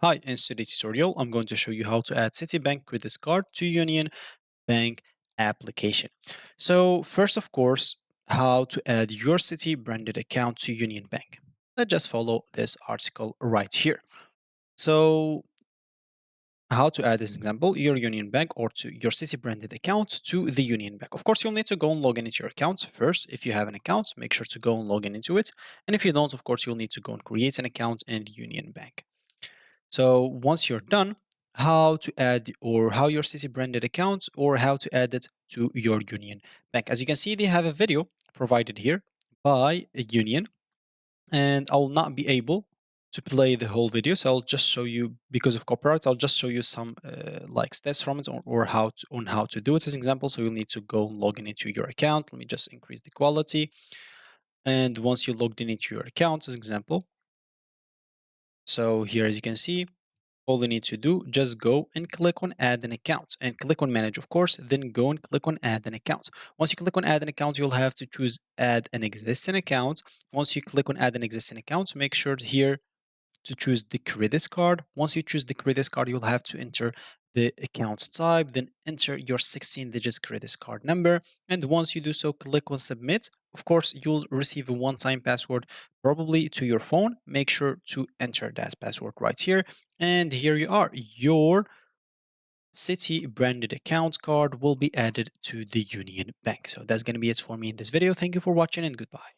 Hi, in today's tutorial, I'm going to show you how to add Citibank credit card to Union Bank application. So first, of course, how to add your Citi branded account to Union Bank. Let's just follow this article right here. So how to add this example, your Union Bank or to your Citi branded account to the Union Bank. Of course, you'll need to go and log in into your account first. If you have an account, make sure to go and log in into it. And if you don't, of course, you'll need to go and create an account in the Union Bank. So once you're done, how to add or how your Citi branded account or how to add it to your Union Bank. As you can see, they have a video provided here by a Union, and I'll not be able to play the whole video. So I'll just show you because of copyright. I'll just show you some like steps from it or how to do it as an example. So you'll need to go log in into your account. Let me just increase the quality. And once you logged in into your account, as an example, so here as you can see, all you need to do, just go and click on add an account and click on manage, of course, then go and click on add an account. Once you click on add an account, you'll have to choose add an existing account. Once you click on add an existing account, make sure here to choose the credit card. Once you choose the credit card, you'll have to enter the account type, then enter your 16 digits credit card number. And once you do so, click on submit. Of course, you'll receive a one-time password, probably to your phone. Make sure to enter that password right here. And here you are. Your Citi branded account card will be added to the Union Bank. So that's going to be it for me in this video. Thank you for watching and goodbye.